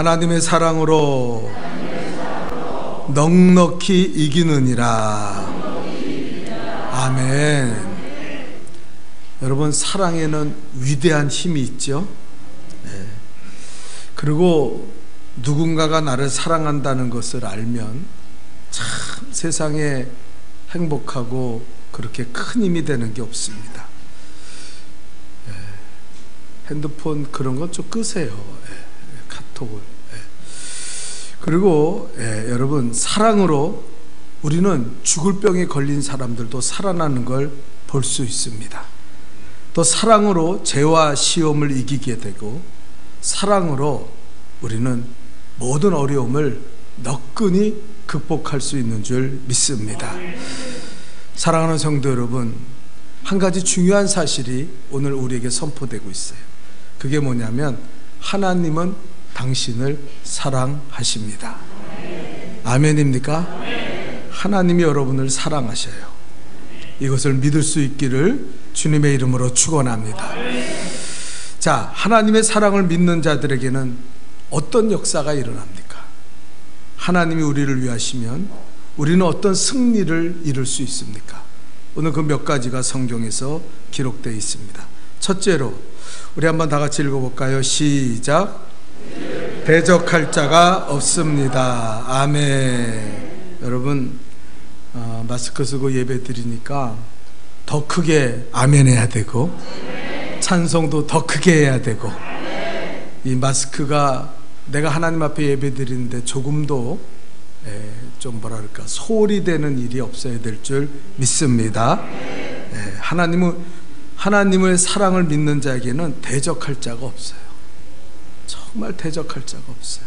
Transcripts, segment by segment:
하나님의 사랑으로 넉넉히 이기느니라. 아멘. 여러분, 사랑에는 위대한 힘이 있죠. 네. 그리고 누군가가 나를 사랑한다는 것을 알면 참 세상에 행복하고 그렇게 큰 힘이 되는 게 없습니다. 네. 핸드폰 그런 것 좀 끄세요. 네. 카톡을. 네. 그리고 여러분, 사랑으로 우리는 죽을 병에 걸린 사람들도 살아나는 걸 볼 수 있습니다. 또 사랑으로 죄와 시험을 이기게 되고, 사랑으로 우리는 모든 어려움을 너끈히 극복할 수 있는 줄 믿습니다. 사랑하는 성도 여러분, 한 가지 중요한 사실이 오늘 우리에게 선포되고 있어요. 그게 뭐냐면 하나님은 당신을 사랑하십니다. 아멘입니까? 하나님이 여러분을 사랑하셔요. 이것을 믿을 수 있기를 주님의 이름으로 축원합니다. 자, 하나님의 사랑을 믿는 자들에게는 어떤 역사가 일어납니까? 하나님이 우리를 위하시면 우리는 어떤 승리를 이룰 수 있습니까? 오늘 그 몇 가지가 성경에서 기록되어 있습니다. 첫째로 우리 한번 다 같이 읽어볼까요? 시작. 대적할 자가 없습니다. 아멘. 여러분, 마스크 쓰고 예배 드리니까 더 크게 아멘 해야 되고, 찬송도 더 크게 해야 되고, 이 마스크가 내가 하나님 앞에 예배 드리는데 조금도 좀 뭐랄까 소홀히 되는 일이 없어야 될 줄 믿습니다. 하나님의 사랑을 믿는 자에게는 대적할 자가 없어요. 정말 대적할 자가 없어요.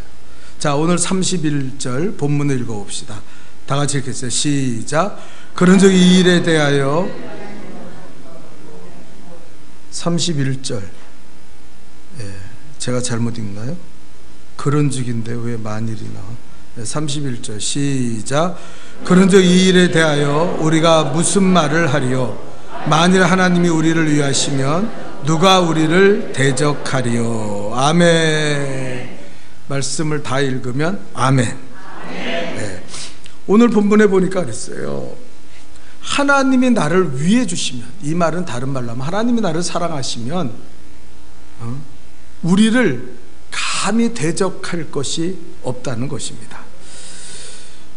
자, 오늘 31절 본문을 읽어봅시다. 다 같이 읽겠어요. 시작. 그런즉 이 일에 대하여 31절 제가 잘못 읽나요? 그런즉인데 왜 만일이 나와? 31절 시작. 그런즉 이 일에 대하여 우리가 무슨 말을 하리요? 만일 하나님이 우리를 위하시면 누가 우리를 대적하리요? 아멘. 말씀을 다 읽으면 아멘. 네. 오늘 본문에 보니까 그랬어요. 하나님이 나를 위해 주시면, 이 말은 다른 말로 하면 하나님이 나를 사랑하시면 우리를 감히 대적할 것이 없다는 것입니다.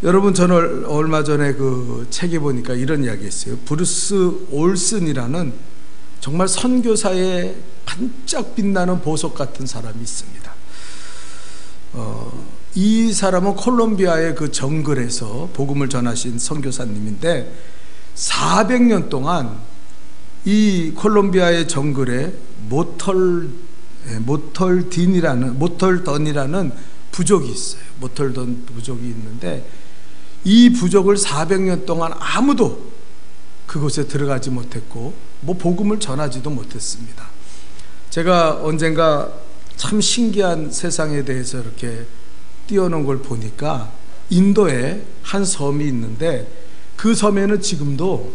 여러분, 저는 얼마 전에 그 책에 보니까 이런 이야기 했어요. 브루스 올슨이라는 정말 선교사의 반짝 빛나는 보석 같은 사람이 있습니다. 이 사람은 콜롬비아의 그 정글에서 복음을 전하신 선교사님인데 400년 동안 이 콜롬비아의 정글에 모털던이라는 부족이 있어요. 모털던 부족이 있는데 이 부족을 400년 동안 아무도 그곳에 들어가지 못했고 복음을 전하지도 못했습니다. 제가 언젠가 참 신기한 세상에 대해서 이렇게 띄워놓은 걸 보니까 인도에 한 섬이 있는데 그 섬에는 지금도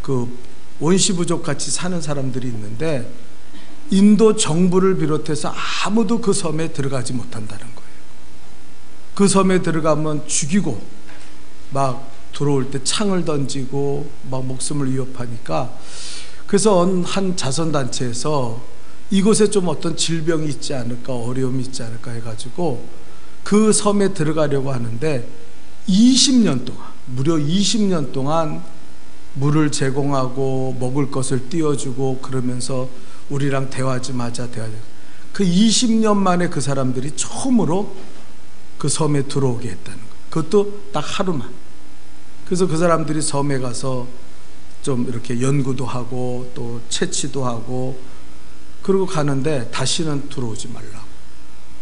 그 원시부족 같이 사는 사람들이 있는데 인도 정부를 비롯해서 아무도 그 섬에 들어가지 못한다는 거예요. 그 섬에 들어가면 죽이고 막 들어올 때 창을 던지고 막 목숨을 위협하니까, 그래서 한 자선단체에서 이곳에 좀 어떤 질병이 있지 않을까, 어려움이 있지 않을까 해가지고 그 섬에 들어가려고 하는데 20년 동안, 무려 20년 동안 물을 제공하고 먹을 것을 띄워주고 그러면서 우리랑 대화 좀 하자. 그 20년 만에 그 사람들이 처음으로 그 섬에 들어오게 했다는 거예요. 그것도 딱 하루만. 그래서 그 사람들이 섬에 가서 좀 이렇게 연구도 하고 또 채취도 하고 그러고 가는데 다시는 들어오지 말라고.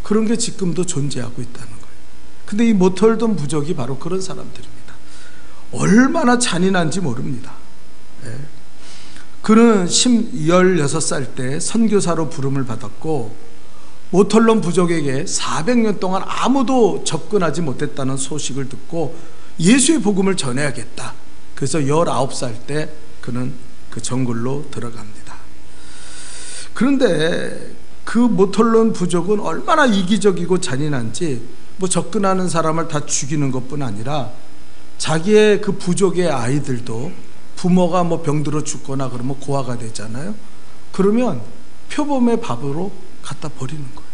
그런 게 지금도 존재하고 있다는 거예요. 근데 이 모털던 부족이 바로 그런 사람들입니다. 얼마나 잔인한지 모릅니다. 그는 16살 때 선교사로 부름을 받았고 모털던 부족에게 400년 동안 아무도 접근하지 못했다는 소식을 듣고 예수의 복음을 전해야겠다. 그래서 19살 때 그는 그 정글로 들어갑니다. 그런데 그 모털론 부족은 얼마나 이기적이고 잔인한지 뭐 접근하는 사람을 다 죽이는 것뿐 아니라 자기의 그 부족의 아이들도 부모가 뭐 병들어 죽거나 그러면 고아가 되잖아요. 그러면 표범의 밥으로 갖다 버리는 거예요.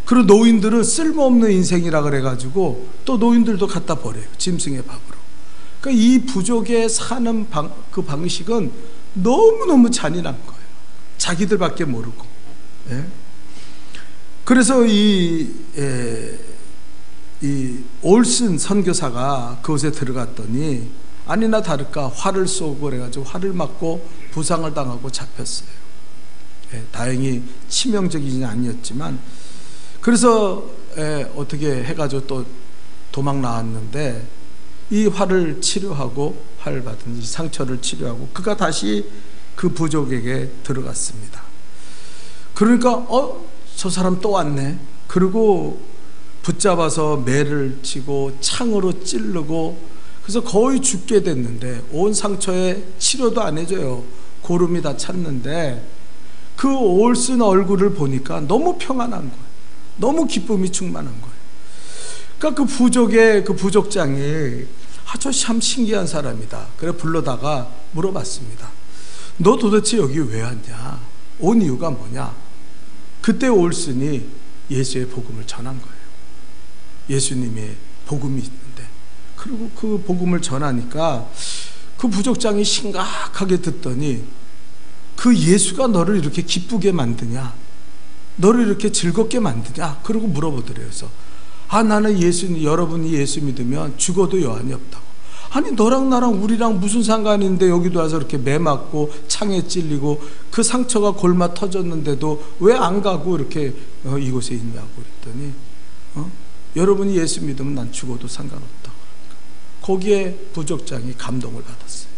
그리고 노인들은 쓸모없는 인생이라 그래가지고 또 노인들도 갖다 버려요. 짐승의 밥으로. 그러니까 이 부족의 사는 그 방식은 너무너무 잔인한 거예요. 자기들밖에 모르고. 예? 그래서 이 올슨 선교사가 그곳에 들어갔더니 아니나 다를까 활을 쏘고 그래가지고 활을 맞고 부상을 당하고 잡혔어요. 예, 다행히 치명적이진 아니었지만 그래서 어떻게 해가지고 또 도망 나왔는데 이 활을 치료하고 활 받은 상처를 치료하고 그가 다시 그 부족에게 들어갔습니다. 그러니까 저 사람 또 왔네. 그리고 붙잡아서 매를 치고 창으로 찌르고 그래서 거의 죽게 됐는데 온 상처에 치료도 안 해줘요. 고름이 다 찼는데 그 올슨 얼굴을 보니까 너무 평안한 거예요. 너무 기쁨이 충만한 거예요. 그러니까 그 부족장이 아주 참 신기한 사람이다. 그래 불러다가 물어봤습니다. 너 도대체 여기 왜 왔냐? 온 이유가 뭐냐? 그때 올슨이 예수의 복음을 전한 거예요. 예수님의 복음이 있는데 그리고 그 복음을 전하니까 그 부족장이 심각하게 듣더니 그 예수가 너를 이렇게 기쁘게 만드냐? 너를 이렇게 즐겁게 만드냐? 그러고 물어보더래요. 그래서 나는 여러분이 예수 믿으면 죽어도 여한이 없다고. 아니 너랑 나랑 우리랑 무슨 상관인데 여기도 와서 이렇게 매 맞고 창에 찔리고 그 상처가 골마 터졌는데도 왜 안 가고 이렇게 이곳에 있냐고 그랬더니 여러분이 예수 믿으면 난 죽어도 상관없다고. 거기에 부족장이 감동을 받았어요.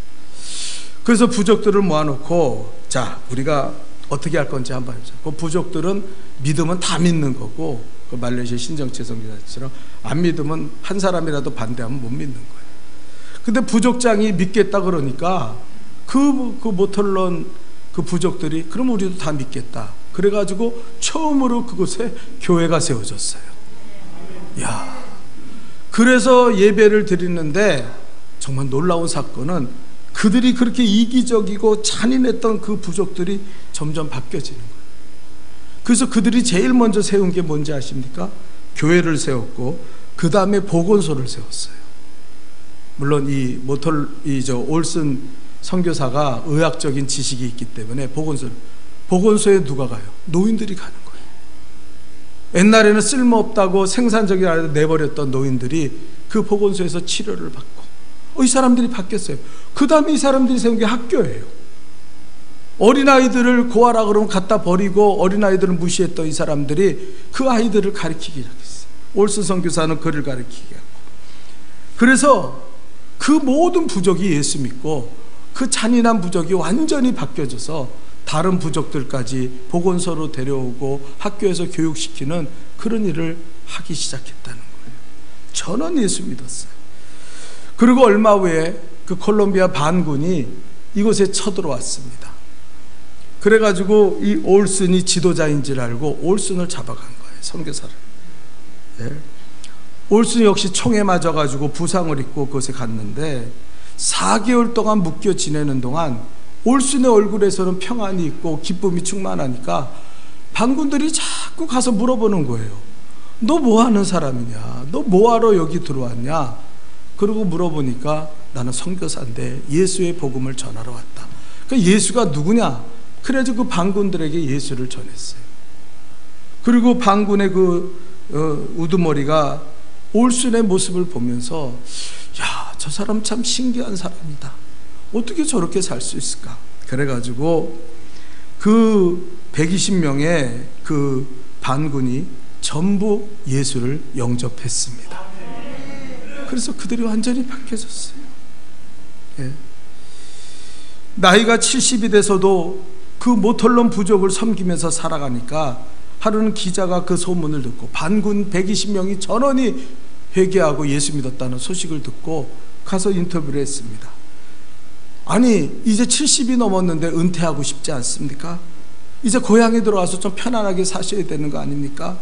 그래서 부족들을 모아놓고 자 우리가 어떻게 할 건지 한번 해보자. 그 부족들은 믿으면 다 믿는 거고 그 말레이시아 신정채성 기자처럼 안 믿으면 한 사람이라도 반대하면 못 믿는 거예요. 근데 부족장이 믿겠다 그러니까 그 모털론 그 부족들이 그럼 우리도 다 믿겠다. 그래가지고 처음으로 그곳에 교회가 세워졌어요. 야, 그래서 예배를 드리는데 정말 놀라운 사건은 그들이 그렇게 이기적이고 잔인했던 그 부족들이 점점 바뀌어지는 거예요. 그래서 그들이 제일 먼저 세운 게 뭔지 아십니까? 교회를 세웠고 그 다음에 보건소를 세웠어요. 물론 올슨 선교사가 의학적인 지식이 있기 때문에 보건소에 누가 가요? 노인들이 가는 거예요. 옛날에는 쓸모없다고 생산적이 아니라 내버렸던 노인들이 그 보건소에서 치료를 받고 이 사람들이 바뀌었어요. 그 다음에 이 사람들이 세운 게 학교예요. 어린아이들을 고아라 그러면 갖다 버리고 어린아이들을 무시했던 이 사람들이 그 아이들을 가르치기 시작했어요. 올슨 선교사는 그를 가르치게 하고 그래서 그 모든 부족이 예수 믿고 그 잔인한 부족이 완전히 바뀌어져서 다른 부족들까지 보건소로 데려오고 학교에서 교육시키는 그런 일을 하기 시작했다는 거예요. 전원 예수 믿었어요. 그리고 얼마 후에 그 콜롬비아 반군이 이곳에 쳐들어왔습니다. 그래가지고 이 올슨이 지도자인 줄 알고 올슨을 잡아간 거예요. 선교사를. 네. 올슨 역시 총에 맞아가지고 부상을 입고 그곳에 갔는데 4개월 동안 묶여 지내는 동안 올슨의 얼굴에서는 평안이 있고 기쁨이 충만하니까 반군들이 자꾸 가서 물어보는 거예요. 너 뭐하는 사람이냐? 너 뭐하러 여기 들어왔냐? 그러고 물어보니까 나는 선교사인데 예수의 복음을 전하러 왔다. 그러니까 예수가 누구냐? 그래서 그 반군들에게 예수를 전했어요. 그리고 반군의 우두머리가 올슨의 모습을 보면서 야, 저 사람 참 신기한 사람이다. 어떻게 저렇게 살 수 있을까? 그래가지고 그 120명의 그 반군이 전부 예수를 영접했습니다. 그래서 그들이 완전히 바뀌어졌어요. 예. 나이가 70이 돼서도 그 모털론 부족을 섬기면서 살아가니까 하루는 기자가 그 소문을 듣고 반군 120명이 전원이 회개하고 예수 믿었다는 소식을 듣고 가서 인터뷰를 했습니다. 아니 이제 70이 넘었는데 은퇴하고 싶지 않습니까? 이제 고향에 들어와서 좀 편안하게 사셔야 되는 거 아닙니까?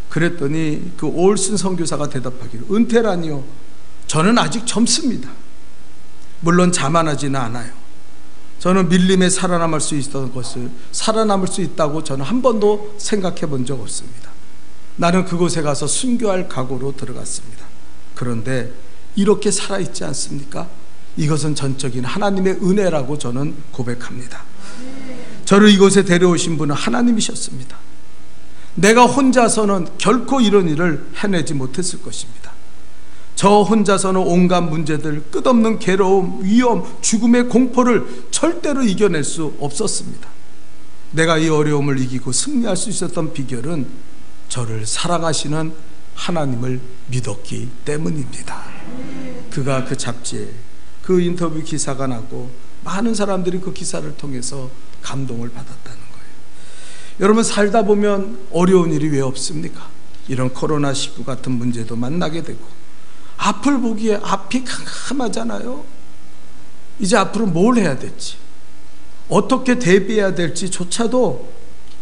그랬더니 그 올슨 선교사가 대답하기를, 은퇴라니요, 저는 아직 젊습니다. 물론 자만하지는 않아요. 저는 밀림에 살아남을 수 있었던 것을 살아남을 수 있다고 저는 한 번도 생각해 본 적 없습니다. 나는 그곳에 가서 순교할 각오로 들어갔습니다. 그런데 이렇게 살아있지 않습니까? 이것은 전적인 하나님의 은혜라고 저는 고백합니다. 저를 이곳에 데려오신 분은 하나님이셨습니다. 내가 혼자서는 결코 이런 일을 해내지 못했을 것입니다. 저 혼자서는 온갖 문제들, 끝없는 괴로움, 위험, 죽음의 공포를 절대로 이겨낼 수 없었습니다. 내가 이 어려움을 이기고 승리할 수 있었던 비결은 저를 사랑하시는 하나님을 믿었기 때문입니다. 그가 그 잡지에 그 인터뷰 기사가 나고 많은 사람들이 그 기사를 통해서 감동을 받았다는 거예요. 여러분, 살다 보면 어려운 일이 왜 없습니까? 이런 코로나19 같은 문제도 만나게 되고, 앞을 보기에 앞이 캄캄하잖아요. 이제 앞으로 뭘 해야 될지, 어떻게 대비해야 될지 조차도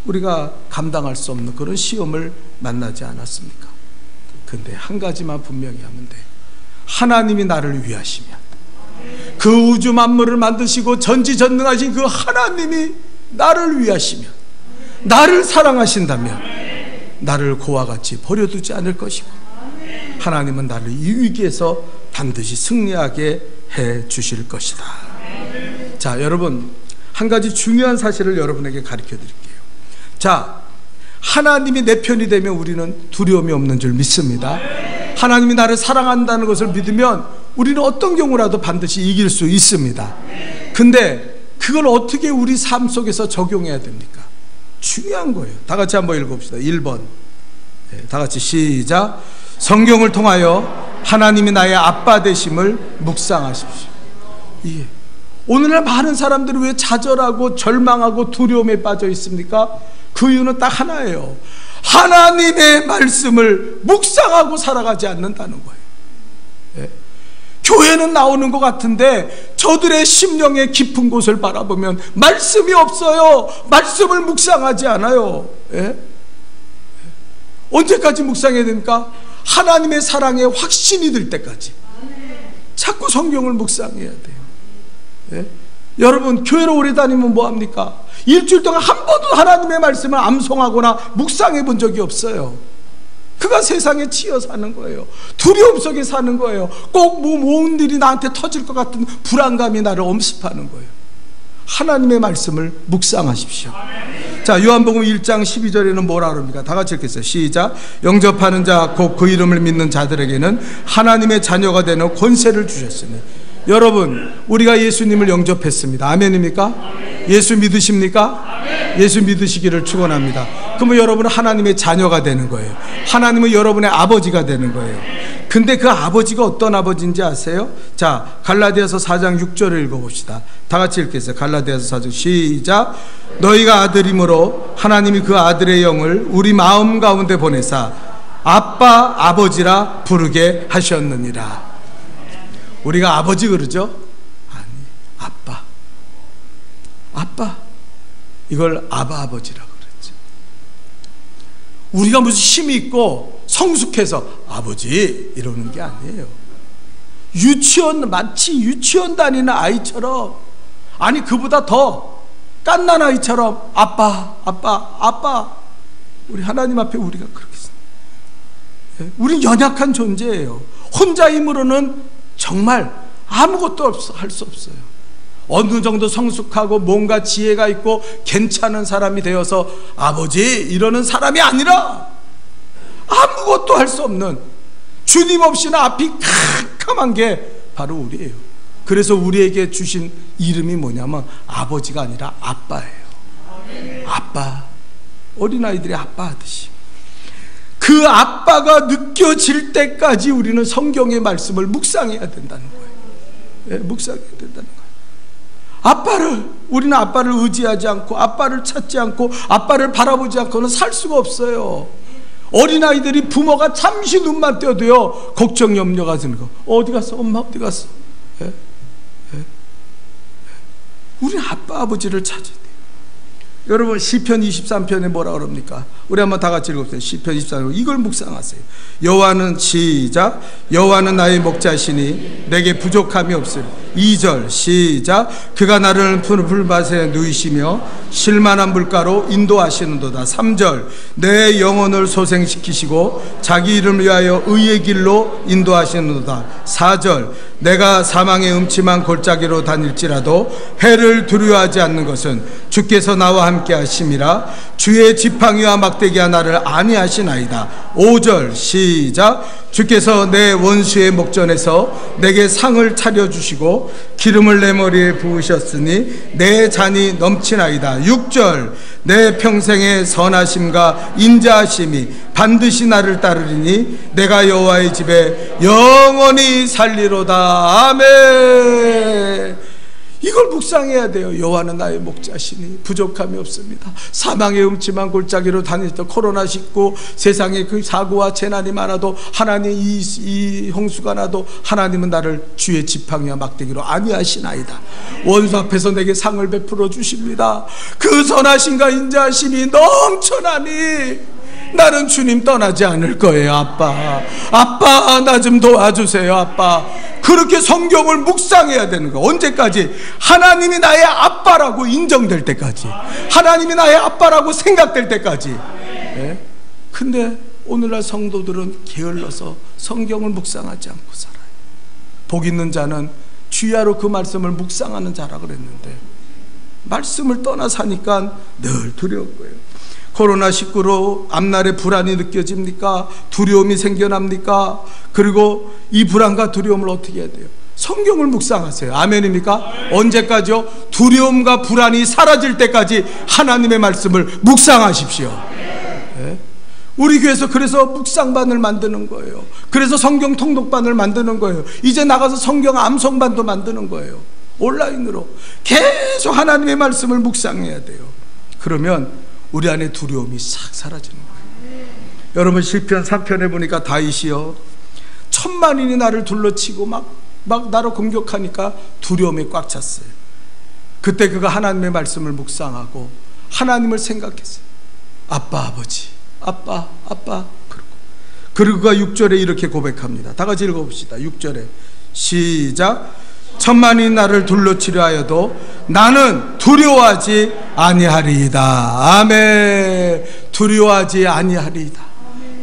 우리가 감당할 수 없는 그런 시험을 만나지 않았습니까? 근데 한 가지만 분명히 하면 돼요. 하나님이 나를 위하시면, 그 우주 만물을 만드시고 전지전능하신 그 하나님이 나를 위하시면, 나를 사랑하신다면 나를 고와 같이 버려두지 않을 것이고, 하나님은 나를 이 위기에서 반드시 승리하게 해 주실 것이다. 자, 여러분, 한 가지 중요한 사실을 여러분에게 가르쳐 드릴게요. 자, 하나님이 내 편이 되면 우리는 두려움이 없는 줄 믿습니다. 하나님이 나를 사랑한다는 것을 믿으면 우리는 어떤 경우라도 반드시 이길 수 있습니다. 근데 그걸 어떻게 우리 삶 속에서 적용해야 됩니까? 중요한 거예요. 다 같이 한번 읽어봅시다. 1번. 다 같이 시작. 성경을 통하여 하나님이 나의 아빠 되심을 묵상하십시오. 예. 오늘날 많은 사람들이 왜 좌절하고 절망하고 두려움에 빠져 있습니까? 그 이유는 딱 하나예요. 하나님의 말씀을 묵상하고 살아가지 않는다는 거예요. 예. 교회는 나오는 것 같은데 저들의 심령의 깊은 곳을 바라보면 말씀이 없어요. 말씀을 묵상하지 않아요. 예? 언제까지 묵상해야 됩니까? 하나님의 사랑에 확신이 들 때까지 자꾸 성경을 묵상해야 돼요. 예? 여러분, 교회로 오래 다니면 뭐합니까? 일주일 동안 한 번도 하나님의 말씀을 암송하거나 묵상해 본 적이 없어요. 그가 세상에 치여 사는 거예요. 두려움 속에 사는 거예요. 꼭 모든 일이 나한테 터질 것 같은 불안감이 나를 엄습하는 거예요. 하나님의 말씀을 묵상하십시오. 자, 요한복음 1장 12절에는 뭐라 그럽니까? 다 같이 읽겠어요. 시작. 영접하는 자 곧 그 이름을 믿는 자들에게는 하나님의 자녀가 되는 권세를 주셨으니. 여러분, 우리가 예수님을 영접했습니다. 아멘입니까? 예수 믿으십니까? 예수 믿으시기를 축원합니다. 그러면 여러분은 하나님의 자녀가 되는 거예요. 하나님은 여러분의 아버지가 되는 거예요. 근데 그 아버지가 어떤 아버지인지 아세요? 자, 갈라디아서 4장 6절을 읽어봅시다. 다 같이 읽겠어요. 갈라디아서 4장 시작. 너희가 아들이므로 하나님이 그 아들의 영을 우리 마음 가운데 보내사 아빠 아버지라 부르게 하셨느니라. 우리가 아버지 그러죠? 아니, 아빠. 아빠. 이걸 아바 아버지라고 그랬죠. 우리가 무슨 힘이 있고 성숙해서 아버지 이러는 게 아니에요. 마치 유치원 다니는 아이처럼, 아니 그보다 더 갓난 아이처럼 아빠. 우리 하나님 앞에 우리가 그렇게 씁니다. 우린 연약한 존재예요. 혼자 힘으로는 정말 아무것도 할 수 없어요. 어느 정도 성숙하고 뭔가 지혜가 있고 괜찮은 사람이 되어서 아버지 이러는 사람이 아니라 아무것도 할 수 없는, 주님 없이는 앞이 캄캄한 게 바로 우리예요. 그래서 우리에게 주신 이름이 뭐냐면 아버지가 아니라 아빠예요. 아빠. 어린아이들이 아빠 하듯이 그 아빠가 느껴질 때까지 우리는 성경의 말씀을 묵상해야 된다는 거예요. 예, 묵상해야 된다는 거예요. 우리는 아빠를 의지하지 않고 아빠를 찾지 않고 아빠를 바라보지 않고는 살 수가 없어요. 어린아이들이 부모가 잠시 눈만 떼어도요 걱정 염려가 드는 거. 어디 갔어? 엄마 어디 갔어? 예? 예? 우리는 아빠 아버지를 찾아야 돼요. 여러분 시편 23편에 뭐라 그럽니까? 우리 한번 다 같이 읽어보세요. 시편 23편 이걸 묵상하세요. 여호와는 시작 여호와는 나의 목자시니 내게 부족함이 없으리. 2절 시작 그가 나를 푸른 밭에 누이시며 실만한 물가로 인도하시는도다. 3절 내 영혼을 소생시키시고 자기 이름을 위하여 의의 길로 인도하시는도다. 4절 내가 사망의 음침한 골짜기로 다닐지라도 해를 두려워하지 않는 것은 주께서 나와 함께 하심이라. 주의 지팡이와 막대기가 나를 안위하시나이다. 5절 시작 주께서 내 원수의 목전에서 내게 상을 차려주시고 기름을 내 머리에 부으셨으니 내 잔이 넘치나이다. 6절 내 평생의 선하심과 인자하심이 반드시 나를 따르리니 내가 여호와의 집에 영원히 살리로다. 아멘. 이걸 묵상해야 돼요. 여호와는 나의 목자시니 부족함이 없습니다. 사망의 음침한 골짜기로 다닐 때 코로나19 세상에 그 사고와 재난이 많아도 하나님 이 홍수가 나도 하나님은 나를 주의 지팡이와 막대기로 안위하시나이다. 원수 앞에서 내게 상을 베풀어 주십니다. 그 선하심과 인자하심이 넘쳐나니 나는 주님 떠나지 않을 거예요. 아빠 나 좀 도와주세요. 아빠. 그렇게 성경을 묵상해야 되는 거예요. 언제까지? 하나님이 나의 아빠라고 인정될 때까지, 하나님이 나의 아빠라고 생각될 때까지. 네? 근데 오늘날 성도들은 게을러서 성경을 묵상하지 않고 살아요. 복 있는 자는 주야로 그 말씀을 묵상하는 자라 그랬는데 말씀을 떠나 사니까 늘 두려운 거예요. 코로나19로 앞날에 불안이 느껴집니까? 두려움이 생겨납니까? 그리고 이 불안과 두려움을 어떻게 해야 돼요? 성경을 묵상하세요. 아멘입니까? 언제까지요? 두려움과 불안이 사라질 때까지 하나님의 말씀을 묵상하십시오. 네? 우리 교회에서 그래서 묵상반을 만드는 거예요. 그래서 성경 통독반을 만드는 거예요. 이제 나가서 성경 암송반도 만드는 거예요. 온라인으로 계속 하나님의 말씀을 묵상해야 돼요. 그러면 우리 안에 두려움이 싹 사라지는 거예요. 여러분 시편 3편에 보니까 다윗이요 천만인이 나를 둘러치고 막 나를 공격하니까 두려움에 꽉 찼어요. 그때 그가 하나님의 말씀을 묵상하고 하나님을 생각했어요. 아빠 아버지 아빠 그리고 그가 6절에 이렇게 고백합니다. 다 같이 읽어봅시다. 6절에 시작 천만이 나를 둘러치려 하여도 나는 두려워하지 아니하리이다. 아멘. 두려워하지 아니하리이다.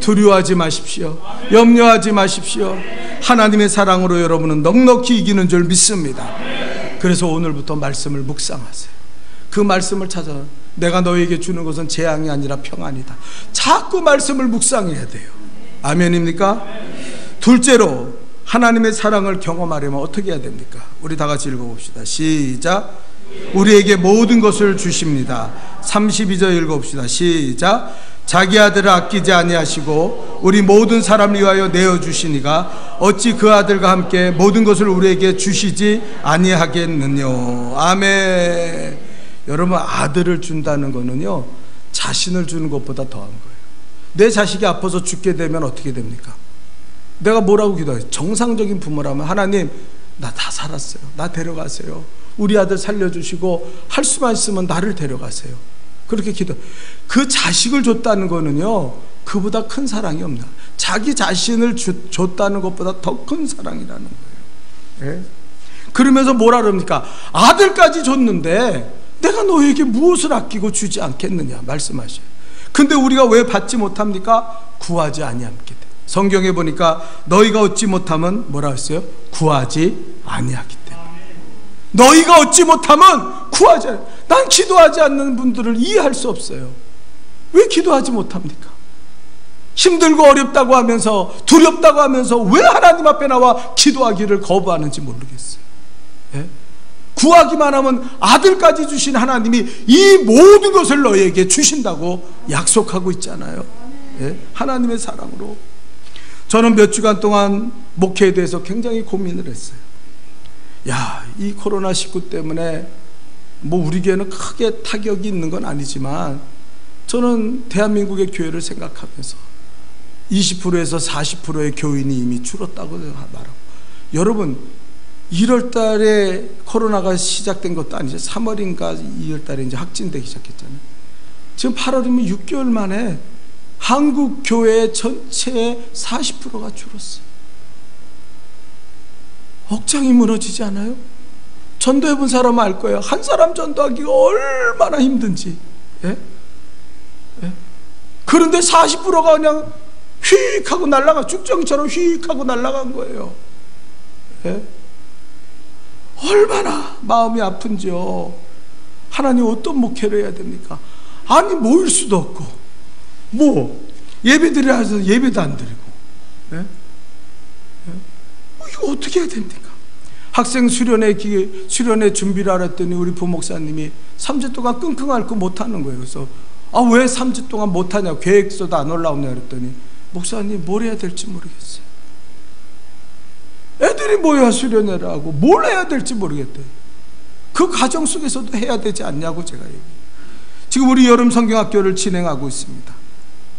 두려워하지 마십시오. 염려하지 마십시오. 하나님의 사랑으로 여러분은 넉넉히 이기는 줄 믿습니다. 그래서 오늘부터 말씀을 묵상하세요. 그 말씀을 찾아 내가 너에게 주는 것은 재앙이 아니라 평안이다. 자꾸 말씀을 묵상해야 돼요. 아멘입니까? 둘째로 하나님의 사랑을 경험하려면 어떻게 해야 됩니까? 우리 다 같이 읽어봅시다. 시작 우리에게 모든 것을 주십니다. 32절 읽어봅시다. 시작 자기 아들을 아끼지 아니하시고 우리 모든 사람을 위하여 내어주시니가 어찌 그 아들과 함께 모든 것을 우리에게 주시지 아니하겠느냐. 아멘. 여러분 아들을 준다는 거는요 자신을 주는 것보다 더한 거예요. 내 자식이 아파서 죽게 되면 어떻게 됩니까? 내가 뭐라고 기도해요? 정상적인 부모라면 하나님 나 다 살았어요. 나 데려가세요. 우리 아들 살려주시고 할 수만 있으면 나를 데려가세요. 그렇게 기도. 그 자식을 줬다는 거는요 그보다 큰 사랑이 없나. 자기 자신을 줬다는 것보다 더 큰 사랑이라는 거예요. 예? 그러면서 뭐라 그럽니까? 아들까지 줬는데 내가 너에게 무엇을 아끼고 주지 않겠느냐 말씀하셔요. 근데 우리가 왜 받지 못합니까? 구하지 아니함께 돼. 성경에 보니까 너희가 얻지 못하면 뭐라 했어요? 구하지 아니하기 때문에. 너희가 얻지 못하면 구하지 않아요. 난 기도하지 않는 분들을 이해할 수 없어요. 왜 기도하지 못합니까? 힘들고 어렵다고 하면서 두렵다고 하면서 왜 하나님 앞에 나와 기도하기를 거부하는지 모르겠어요. 예? 구하기만 하면 아들까지 주신 하나님이 이 모든 것을 너희에게 주신다고 약속하고 있잖아요. 예? 하나님의 사랑으로. 저는 몇 주간 동안 목회에 대해서 굉장히 고민을 했어요. 야, 이 코로나19 때문에 뭐 우리 교회는 크게 타격이 있는 건 아니지만 저는 대한민국의 교회를 생각하면서 20%에서 40%의 교인이 이미 줄었다고 말하고, 여러분 1월 달에 코로나가 시작된 것도 아니죠. 3월인가 2월 달에 이제 확진되기 시작했잖아요. 지금 8월이면 6개월 만에 한국 교회 전체의 40%가 줄었어요. 억장이 무너지지 않아요? 전도해본 사람은 알 거예요. 한 사람 전도하기가 얼마나 힘든지. 예? 예? 그런데 40%가 그냥 휙 하고 날아가, 쭉정처럼 휙 하고 날아간 거예요. 예? 얼마나 마음이 아픈지요. 하나님 어떤 목회를 해야 됩니까? 아니 모일 수도 없고 뭐 예배드리라 해서 예배도 안 드리고. 예? 예? 이거 어떻게 해야 됩니까? 학생 수련회 준비를 하랬더니 우리 부목사님이 3주 동안 끙끙 앓고 못하는 거예요. 그래서 왜 3주 동안 못하냐, 계획서도 안 올라오냐 그랬더니 목사님 뭘 해야 될지 모르겠어요. 애들이 모여야 수련회를 하고 뭘 해야 될지 모르겠대요. 그 과정 속에서도 해야 되지 않냐고 제가 얘기해요. 지금 우리 여름 성경학교를 진행하고 있습니다.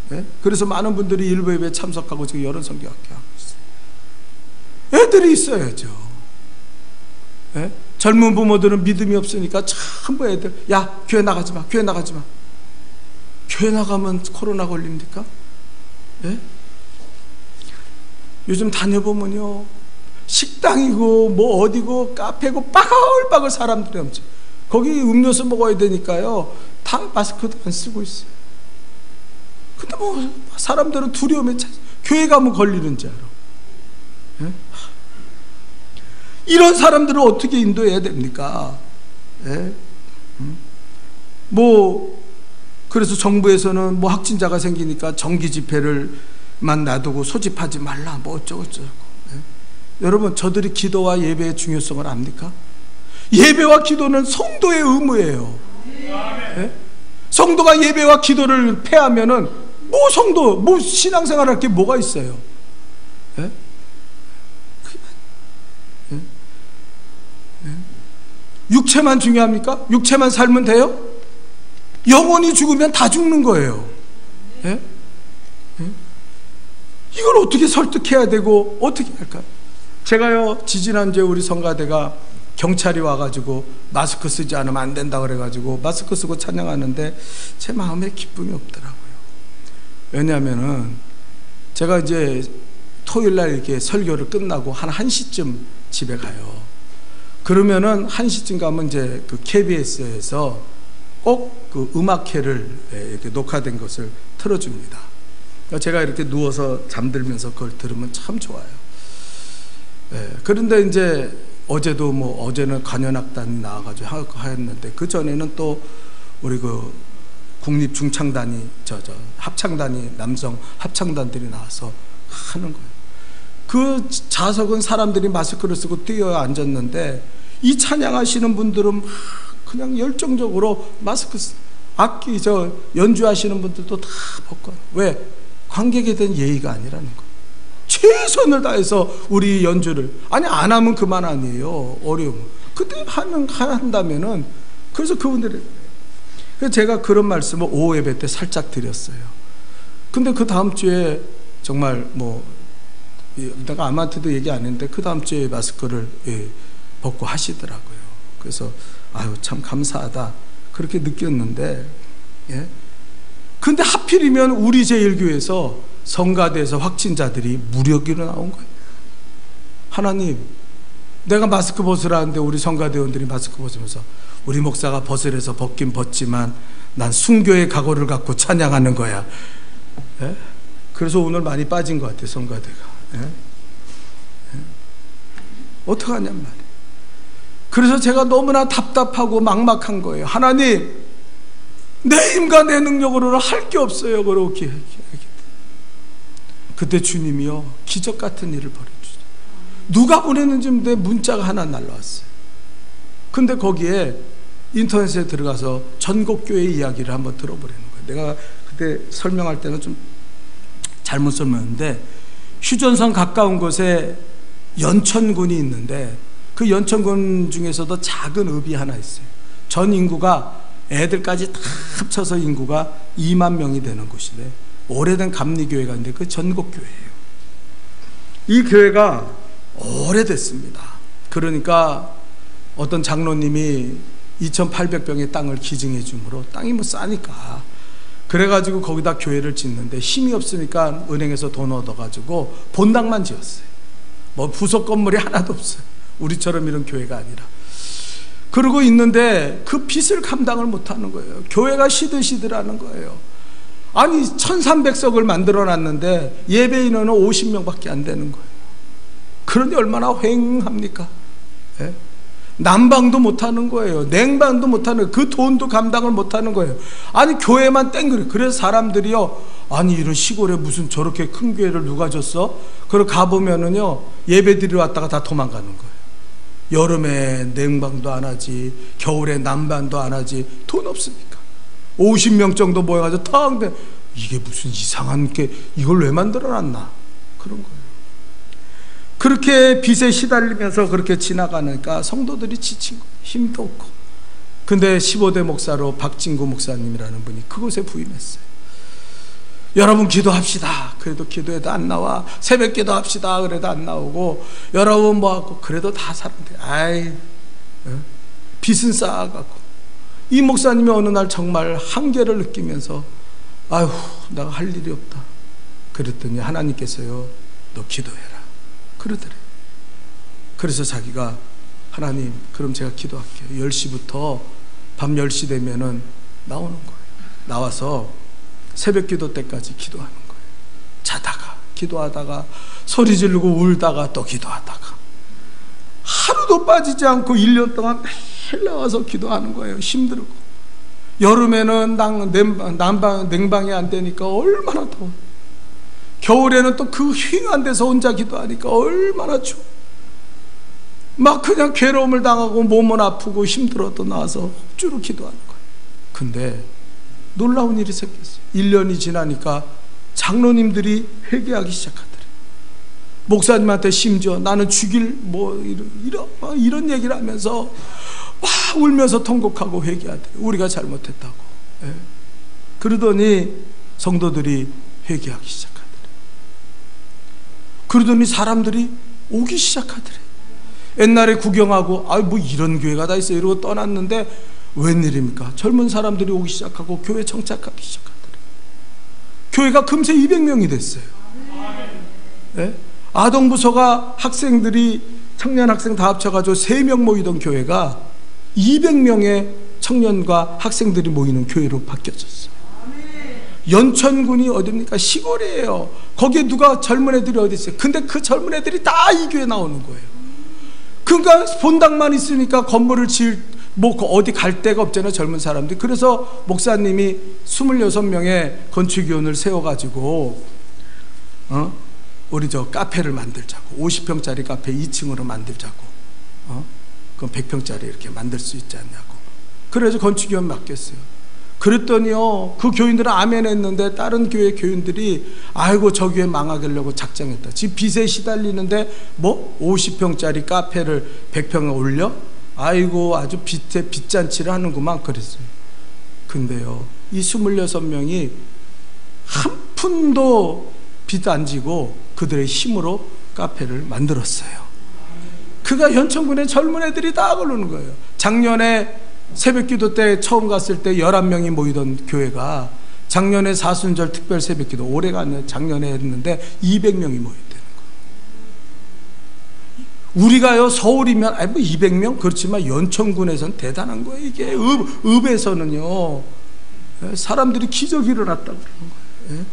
네? 그래서 많은 분들이 일부 예배에 참석하고 지금 여름 성경학교 하고 있어요. 애들이 있어야죠. 네? 젊은 부모들은 믿음이 없으니까 전부 애들, 야 교회 나가지 마, 교회 나가지 마. 교회 나가면 코로나 걸립니까? 네? 요즘 다녀보면요, 식당이고 뭐 어디고 카페고 빠글빠글 사람들이 엄청, 거기 음료수 먹어야 되니까요 다 마스크도 안 쓰고 있어요. 근데 뭐 사람들은 두려움에 교회 가면 걸리는 줄 알아. 예? 이런 사람들을 어떻게 인도해야 됩니까? 예? 뭐 그래서 정부에서는 뭐 확진자가 생기니까 정기 집회를만 놔두고 소집하지 말라 뭐 어쩌고저쩌고. 예? 여러분, 저들이 기도와 예배의 중요성을 압니까? 예배와 기도는 성도의 의무예요. 예? 성도가 예배와 기도를 폐하면은 뭐 성도, 뭐 신앙생활 할 게 뭐가 있어요? 예? 예? 예? 육체만 중요합니까? 육체만 살면 돼요? 영혼이 죽으면 다 죽는 거예요. 예? 예? 이걸 어떻게 설득해야 되고 어떻게 할까요? 제가요, 지지난주에 우리 성가대가 경찰이 와가지고 마스크 쓰지 않으면 안 된다 그래가지고 마스크 쓰고 찬양하는데 제 마음에 기쁨이 없더라고요. 왜냐하면은 제가 이제 토요일날 이렇게 설교를 끝나고 한 1시쯤 집에 가요. 그러면은 1시쯤 가면 이제 그 KBS에서 꼭 그 음악회를 이렇게 녹화된 것을 틀어줍니다. 제가 이렇게 누워서 잠들면서 그걸 들으면 참 좋아요. 그런데 이제 어제도 뭐 어제는 관현악단이 나와가지고 하였는데 그 전에는 또 우리 그 국립중창단이 합창단이 남성 합창단들이 나와서 하는 거예요. 그 좌석은 사람들이 마스크를 쓰고 뛰어 앉았는데 이 찬양하시는 분들은 막 그냥 열정적으로 마스크 악기 연주하시는 분들도 다 벗고. 왜? 관객에 대한 예의가 아니라는 거. 최선을 다해서 우리 연주를, 아니 안 하면 그만 아니에요. 어려움. 그때 한다면은, 그래서 그분들이, 그래서 제가 그런 말씀을 오후 예배 때 살짝 드렸어요. 근데 그 다음 주에 정말 뭐 내가 아무한테도 얘기 안 했는데 그 다음 주에 마스크를 벗고 하시더라고요. 그래서 아유 참 감사하다 그렇게 느꼈는데, 예. 근데 하필이면 우리 제1교회에서 성가대에서 확진자들이 무력으로 나온 거예요. 하나님, 내가 마스크 벗으라는데 우리 성가대원들이 마스크 벗으면서 우리 목사가 벗으래서 벗긴 벗지만 난 순교의 각오를 갖고 찬양하는 거야. 예? 그래서 오늘 많이 빠진 것 같아요, 성가대가. 예? 예? 어떡하냔 말이에요. 그래서 제가 너무나 답답하고 막막한 거예요. 하나님, 내 힘과 내 능력으로는 할 게 없어요. 그렇게. 그때 주님이요, 기적 같은 일을 벌여주죠. 누가 보냈는지 내 문자가 하나 날라왔어요. 근데 거기에 인터넷에 들어가서 전국교회 이야기를 한번 들어보라는 거예요. 내가 그때 설명할 때는 좀 잘못 설명했는데, 휴전선 가까운 곳에 연천군이 있는데 그 연천군 중에서도 작은 읍이 하나 있어요. 전 인구가 애들까지 다 합쳐서 인구가 2만 명이 되는 곳인데 오래된 감리교회가 있는데 그 전국교회예요. 이 교회가 오래됐습니다. 그러니까 어떤 장로님이 2,800평의 땅을 기증해 주므로, 땅이 뭐 싸니까 그래가지고 거기다 교회를 짓는데 힘이 없으니까 은행에서 돈 얻어가지고 본당만 지었어요. 뭐 부속 건물이 하나도 없어요. 우리처럼 이런 교회가 아니라. 그러고 있는데 그 빚을 감당을 못하는 거예요. 교회가 시들시들하는 거예요. 아니 1300석을 만들어놨는데 예배 인원은 50명밖에 안 되는 거예요. 그런데 얼마나 휑합니까? 예? 난방도 못하는 거예요. 냉방도 못하는 거예요. 그 돈도 감당을 못하는 거예요. 아니 교회만 땡그래. 그래서 사람들이요, 아니 이런 시골에 무슨 저렇게 큰 교회를 누가 줬어? 그리고 가보면은요, 예배 드리러 왔다가 다 도망가는 거예요. 여름에 냉방도 안 하지, 겨울에 난방도 안 하지. 돈 없으니까 50명 정도 모여가지고 텅, 이게 무슨 이상한 게, 이걸 왜 만들어놨나, 그런 거예요. 그렇게 빚에 시달리면서 그렇게 지나가니까 성도들이 지친 거예요. 힘도 없고. 근데 15대 목사로 박진구 목사님이라는 분이 그곳에 부임했어요. 여러분 기도합시다. 그래도 기도해도 안 나와. 새벽 기도합시다. 그래도 안 나오고. 여러분 뭐하고. 그래도 다 사람들이 아이, 빚은 쌓아가고. 이 목사님이 어느 날 정말 한계를 느끼면서 아휴, 내가 할 일이 없다. 그랬더니 하나님께서요, 너 기도해라 그러더래. 그래서 자기가, 하나님 그럼 제가 기도할게요. 10시부터 밤 10시 되면은 나오는 거예요. 나와서 새벽 기도 때까지 기도하는 거예요. 자다가 기도하다가 소리 지르고 울다가 또 기도하다가 하루도 빠지지 않고 1년 동안 매일 나와서 기도하는 거예요. 힘들고. 여름에는 냉방이 안 되니까 얼마나 더워. 겨울에는 또 그 휑한 데서 혼자 기도하니까 얼마나 추워. 막 그냥 괴로움을 당하고 몸은 아프고 힘들어도 나와서 억지로 기도하는 거예요. 근데 놀라운 일이 생겼어요. 1년이 지나니까 장로님들이 회개하기 시작하더래요. 목사님한테 심지어 나는 죽일 이런 얘기를 하면서 막 울면서 통곡하고 회개하더래요. 우리가 잘못했다고. 예. 그러더니 성도들이 회개하기 시작하더래요. 그러더니 사람들이 오기 시작하더래요. 옛날에 구경하고 뭐 이런 교회가 다 있어요 이러고 떠났는데 웬일입니까? 젊은 사람들이 오기 시작하고 교회 정착하기 시작하더래요. 교회가 금세 200명이 됐어요. 네? 아동부서가 학생들이, 청년 학생 다 합쳐가지고 3명 모이던 교회가 200명의 청년과 학생들이 모이는 교회로 바뀌어졌어요. 연천군이 어딥니까? 시골이에요. 거기에 누가 젊은 애들이 어디 있어요? 근데 그 젊은 애들이 다 이 교회 나오는 거예요. 그러니까 본당만 있으니까 건물을 어디 갈 데가 없잖아요, 젊은 사람들이. 그래서 목사님이 26명의 건축위원을 세워가지고 우리 저 카페를 만들자고, 50평짜리 카페 2층으로 만들자고, 그럼 100평짜리 이렇게 만들 수 있지 않냐고. 그래서 건축위원 맡겼어요. 그랬더니요, 그 교인들은 아멘 했는데 다른 교회 교인들이 아이고 저 교회 망하려고 작정했다. 지금 빚에 시달리는데 뭐 50평짜리 카페를 100평에 올려? 아이고 아주 빚잔치를 하는구만 그랬어요. 근데요, 이 26명이 한 푼도 빚 안 지고 그들의 힘으로 카페를 만들었어요. 그가 연천군의 젊은 애들이 다 그러는 거예요. 작년에 새벽기도 때 처음 갔을 때 11명이 모이던 교회가 작년에 사순절 특별 새벽기도, 올해가 아니라 작년에 했는데 200명이 모였다는 거예요. 우리가요 서울이면 뭐 200명? 그렇지만 연천군에서는 대단한 거예요. 이게 읍에서는요 사람들이 기적이 일어났다고 그러는 거예요.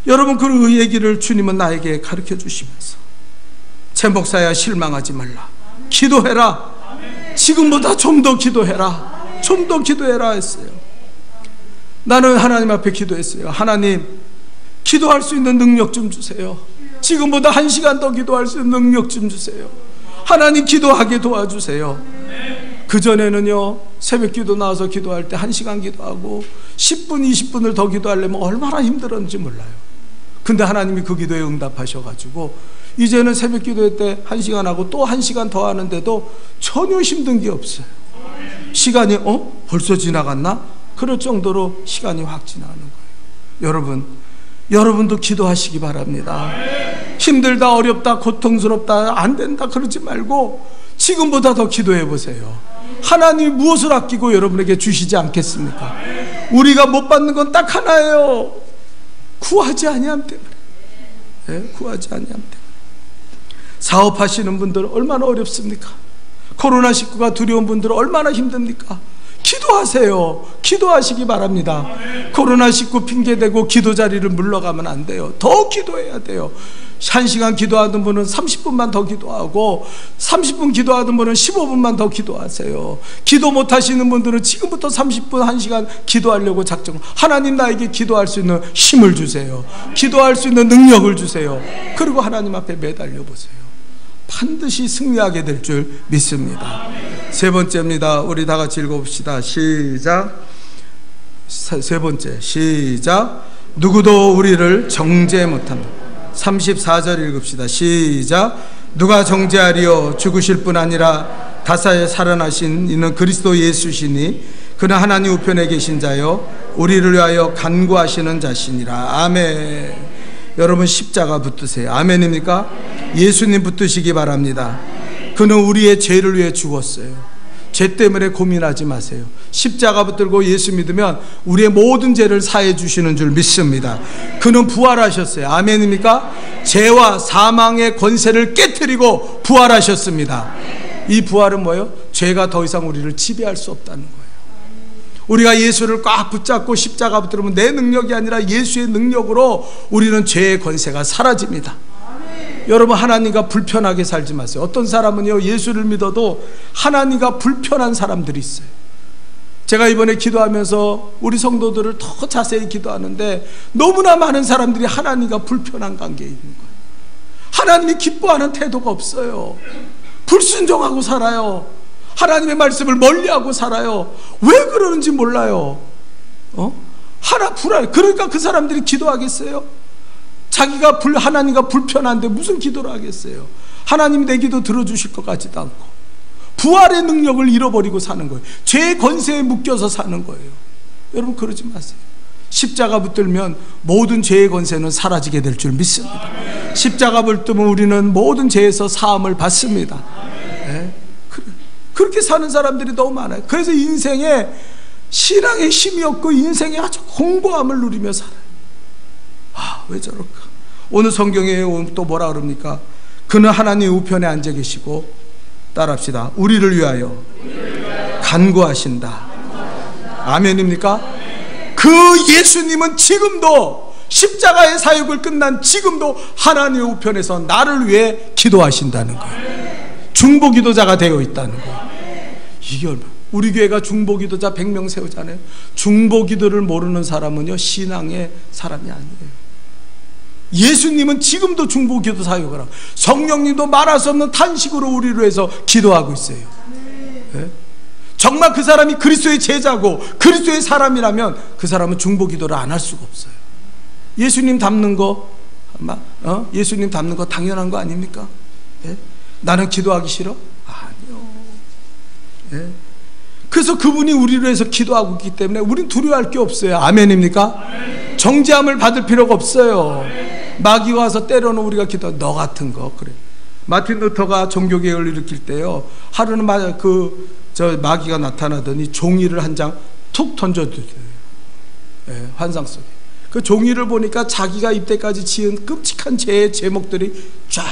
여러분, 그 얘기를 주님은 나에게 가르쳐 주시면서 제 목사야 실망하지 말라, 기도해라, 지금보다 좀 더 기도해라, 좀 더 기도해라 했어요. 나는 하나님 앞에 기도했어요. 하나님, 기도할 수 있는 능력 좀 주세요. 지금보다 1시간 더 기도할 수 있는 능력 좀 주세요. 하나님, 기도하게 도와주세요. 그전에는요 새벽 기도 나와서 기도할 때 1시간 기도하고 10분 20분을 더 기도하려면 얼마나 힘들었는지 몰라요. 근데 하나님이 그 기도에 응답하셔가지고 이제는 새벽 기도회 때 1시간 하고 또 1시간 더 하는데도 전혀 힘든 게 없어요. 시간이 벌써 지나갔나? 그럴 정도로 시간이 확 지나가는 거예요. 여러분도 기도하시기 바랍니다. 힘들다, 어렵다, 고통스럽다, 안 된다 그러지 말고 지금보다 더 기도해 보세요. 하나님이 무엇을 아끼고 여러분에게 주시지 않겠습니까? 우리가 못 받는 건 딱 하나예요. 구하지 아니함 때문에. 네, 구하지 아니함 때문에. 사업하시는 분들 얼마나 어렵습니까? 코로나19가 두려운 분들은 얼마나 힘듭니까? 기도하세요. 기도하시기 바랍니다. 코로나19 핑계대고 기도 자리를 물러가면 안 돼요. 더 기도해야 돼요. 1시간 기도하던 분은 30분만 더 기도하고, 30분 기도하던 분은 15분만 더 기도하세요. 기도 못하시는 분들은 지금부터 30분 1시간 기도하려고 작정. 하나님, 나에게 기도할 수 있는 힘을 주세요. 기도할 수 있는 능력을 주세요. 그리고 하나님 앞에 매달려 보세요. 반드시 승리하게 될 줄 믿습니다. 세 번째입니다. 우리 다 같이 읽어봅시다. 시작. 세 번째 시작. 누구도 우리를 정죄 못합니다. 34절 읽읍시다. 시작. 누가 정죄하리요? 죽으실 뿐 아니라 다사에 살아나신 이는 그리스도 예수시니 그는 하나님 우편에 계신 자요 우리를 위하여 간구하시는 자시니라. 아멘. 여러분 십자가 붙드세요. 아멘입니까? 예수님 붙드시기 바랍니다. 그는 우리의 죄를 위해 죽었어요. 죄 때문에 고민하지 마세요. 십자가 붙들고 예수 믿으면 우리의 모든 죄를 사해 주시는 줄 믿습니다. 그는 부활하셨어요. 아멘입니까? 죄와 사망의 권세를 깨트리고 부활하셨습니다. 이 부활은 뭐예요? 죄가 더 이상 우리를 지배할 수 없다는 거예요. 우리가 예수를 꽉 붙잡고 십자가 붙들면 내 능력이 아니라 예수의 능력으로 우리는 죄의 권세가 사라집니다. 여러분, 하나님과 불편하게 살지 마세요. 어떤 사람은요, 예수를 믿어도 하나님과 불편한 사람들이 있어요. 제가 이번에 기도하면서 우리 성도들을 더 자세히 기도하는데 너무나 많은 사람들이 하나님과 불편한 관계에 있는 거예요. 하나님이 기뻐하는 태도가 없어요. 불순종하고 살아요. 하나님의 말씀을 멀리하고 살아요. 왜 그러는지 몰라요. 불안. 그러니까 그 사람들이 기도하겠어요? 자기가 하나님과 불편한데 무슨 기도를 하겠어요? 하나님이 내 기도 들어주실 것 같지도 않고 부활의 능력을 잃어버리고 사는 거예요. 죄의 권세에 묶여서 사는 거예요. 여러분, 그러지 마세요. 십자가 붙들면 모든 죄의 권세는 사라지게 될 줄 믿습니다. 십자가 붙들면 우리는 모든 죄에서 사함을 받습니다. 네? 그렇게 사는 사람들이 너무 많아요. 그래서 인생에 신앙에 힘이 없고 인생에 아주 공고함을 누리며 살아요. 왜 저럴까? 오늘 성경에 또 뭐라 그럽니까? 그는 하나님 우편에 앉아 계시고, 따라합시다. 우리를 위하여 간구하신다. 아멘입니까? 그 예수님은 지금도 십자가의 사역을 끝난 지금도 하나님의 우편에서 나를 위해 기도하신다는 거예요. 중보기도자가 되어 있다는 거예요. 이게 얼마나, 우리 교회가 중보기도자 100명 세우잖아요. 중보기도를 모르는 사람은요, 신앙의 사람이 아니에요. 예수님은 지금도 중보기도 사역을 하고, 성령님도 말할 수 없는 탄식으로 우리를 위해서 기도하고 있어요. 네? 정말 그 사람이 그리스도의 제자고 그리스도의 사람이라면 그 사람은 중보기도를 안 할 수가 없어요. 예수님 닮는 거, 예수님 닮는 거 당연한 거 아닙니까? 네? 나는 기도하기 싫어? 아니요. 네? 그래서 그분이 우리를 위해서 기도하고 있기 때문에 우린 두려워할 게 없어요. 아멘입니까? 아멘. 정죄함을 받을 필요가 없어요. 아멘. 마귀가 와서 때려놓은 우리가 기도, 너 같은 거. 그래. 마틴 루터가 종교개혁을 일으킬 때요, 하루는 마귀가 나타나더니 종이를 한 장 툭 던져주더래요. 네, 환상 속에. 그 종이를 보니까 자기가 이때까지 지은 끔찍한 죄의 제목들이 쫙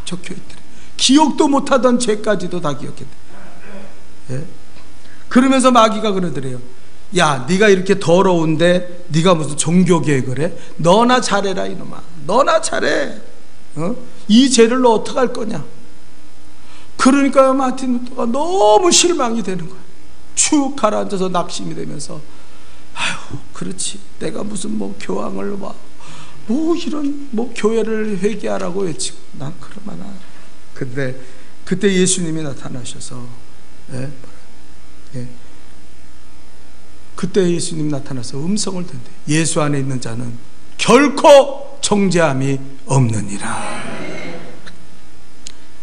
적혀 있더래요. 기억도 못하던 죄까지도 다 기억했대. 네. 그러면서 마귀가 그러더래요. 야, 네가 이렇게 더러운데 네가 무슨 종교개혁을 해? 너나 잘해라 이놈아. 너나 잘해. 이 죄를 너 어떡할 거냐? 그러니까 마틴 루터가 너무 실망이 되는 거야. 축 가라앉아서 낙심이 되면서, 아유, 그렇지. 내가 무슨 교황을 이런 교회를 회개하라고 외치고 난 그러나. 근데 그때 예수님이 나타나셔서, 그때 예수님 나타나서 음성을 든대. 예수 안에 있는 자는 결코 정죄함이 없느니라.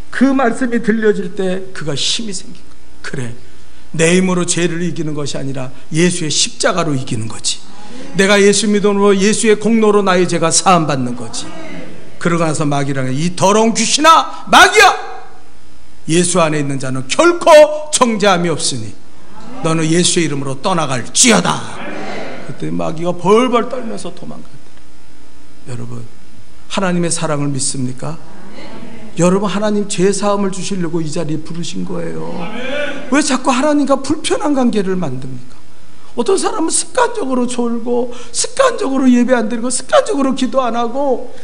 그 말씀이 들려질 때 그가 힘이 생긴 거야. 그래, 내 힘으로 죄를 이기는 것이 아니라 예수의 십자가로 이기는 거지. 내가 예수 믿음으로 예수의 공로로 나의 죄가 사함받는 거지. 그러고 나서 마귀랑, 이 더러운 귀신아, 마귀야, 예수 안에 있는 자는 결코 정죄함이 없으니 너는 예수의 이름으로 떠나갈지어다. 그때 마귀가 벌벌 떨면서 도망가더라. 여러분, 하나님의 사랑을 믿습니까? 여러분, 하나님 죄사함을 주시려고 이 자리에 부르신 거예요. 왜 자꾸 하나님과 불편한 관계를 만듭니까? 어떤 사람은 습관적으로 졸고, 습관적으로 예배 안 드리고, 습관적으로 기도 안 하고,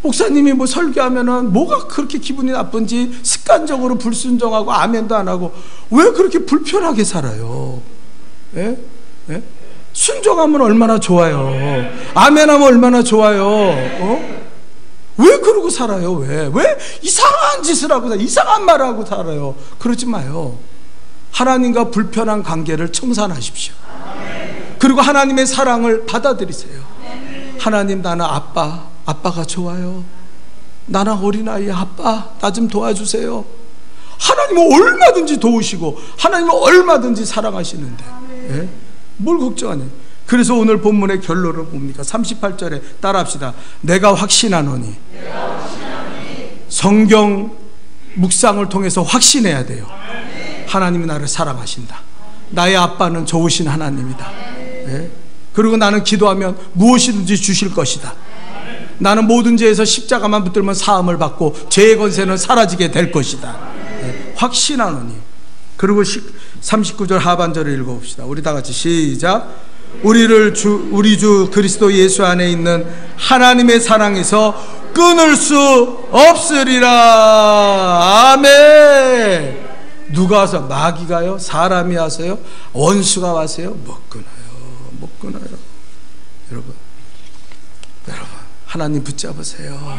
목사님이 뭐 설교하면은 뭐가 그렇게 기분이 나쁜지 습관적으로 불순종하고 아멘도 안 하고, 왜 그렇게 불편하게 살아요? 예? 예? 순종하면 얼마나 좋아요. 아멘하면 얼마나 좋아요. 왜 그러고 살아요? 왜 이상한 짓을 하고 이상한 말을 하고 살아요? 그러지 마요. 하나님과 불편한 관계를 청산하십시오. 그리고 하나님의 사랑을 받아들이세요. 하나님, 나는 아빠가 좋아요. 나는 어린아이 아빠, 나 좀 도와주세요. 하나님은 얼마든지 도우시고 하나님은 얼마든지 사랑하시는데, 예? 뭘 걱정하냐. 그래서 오늘 본문의 결론을 봅니까? 38절에 따라합시다. 내가 확신하노니. 성경 묵상을 통해서 확신해야 돼요. 하나님이 나를 사랑하신다. 나의 아빠는 좋으신 하나님이다. 예? 그리고 나는 기도하면 무엇이든지 주실 것이다. 나는 모든 죄에서 십자가만 붙들면 사함을 받고 죄의 권세는 사라지게 될 것이다. 예? 확신하노니. 그리고 39절 하반절을 읽어봅시다. 우리 다 같이 시작. 우리 주 그리스도 예수 안에 있는 하나님의 사랑에서 끊을 수 없으리라. 아멘. 누가 와서, 마귀가요? 사람이 와서요? 원수가 와서요? 못 끊어요. 여러분, 하나님 붙잡으세요.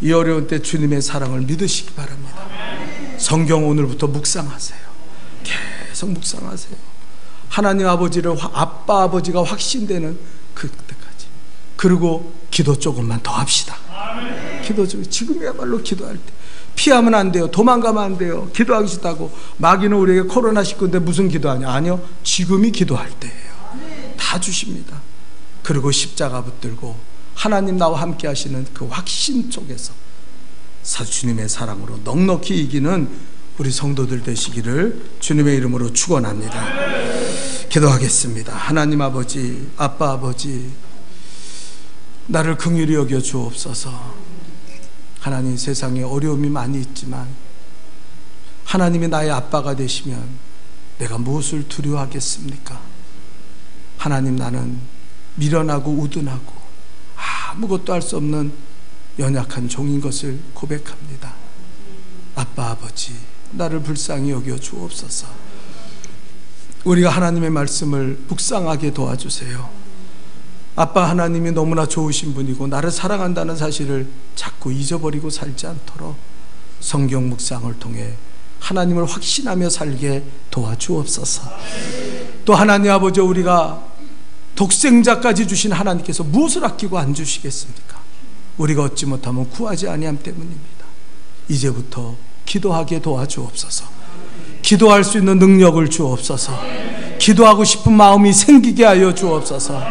이 어려운 때 주님의 사랑을 믿으시기 바랍니다. 성경 오늘부터 묵상하세요. 계속 묵상하세요. 하나님 아버지를, 아빠 아버지가 확신되는 그때까지. 그리고 기도 조금만 더 합시다. 기도 좀, 지금이야말로 기도할 때. 피하면 안 돼요. 도망가면 안 돼요. 기도하기 싫다고. 마귀는 우리에게 코로나19인데 무슨 기도하냐? 아니요, 지금이 기도할 때예요. 다 주십니다. 그리고 십자가 붙들고 하나님 나와 함께 하시는 그 확신 속에서 주님의 사랑으로 넉넉히 이기는 우리 성도들 되시기를 주님의 이름으로 축원합니다. 기도하겠습니다. 하나님 아버지, 아빠 아버지, 나를 긍휼히 여겨 주옵소서. 하나님, 세상에 어려움이 많이 있지만 하나님이 나의 아빠가 되시면 내가 무엇을 두려워하겠습니까? 하나님, 나는 미련하고 우둔하고 아무것도 할 수 없는 연약한 종인 것을 고백합니다. 아빠 아버지, 나를 불쌍히 여겨 주옵소서. 우리가 하나님의 말씀을 묵상하게 도와주세요. 아빠 하나님이 너무나 좋으신 분이고 나를 사랑한다는 사실을 자꾸 잊어버리고 살지 않도록 성경 묵상을 통해 하나님을 확신하며 살게 도와주옵소서. 또 하나님 아버지, 우리가 독생자까지 주신 하나님께서 무엇을 아끼고 안 주시겠습니까? 우리가 얻지 못하면 구하지 아니함 때문입니다. 이제부터 기도하게 도와주옵소서. 기도할 수 있는 능력을 주옵소서. 기도하고 싶은 마음이 생기게 하여 주옵소서.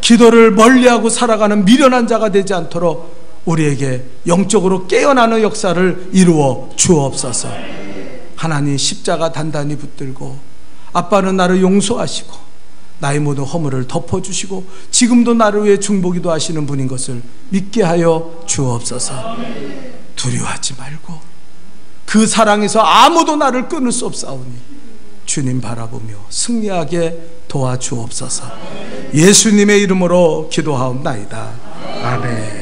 기도를 멀리하고 살아가는 미련한 자가 되지 않도록 우리에게 영적으로 깨어나는 역사를 이루어 주옵소서. 하나님, 십자가 단단히 붙들고 아빠는 나를 용서하시고 나의 모든 허물을 덮어주시고 지금도 나를 위해 중보기도 하시는 분인 것을 믿게 하여 주옵소서. 두려워하지 말고 그 사랑에서 아무도 나를 끊을 수 없사오니 주님 바라보며 승리하게 도와주옵소서. 예수님의 이름으로 기도하옵나이다. 아멘.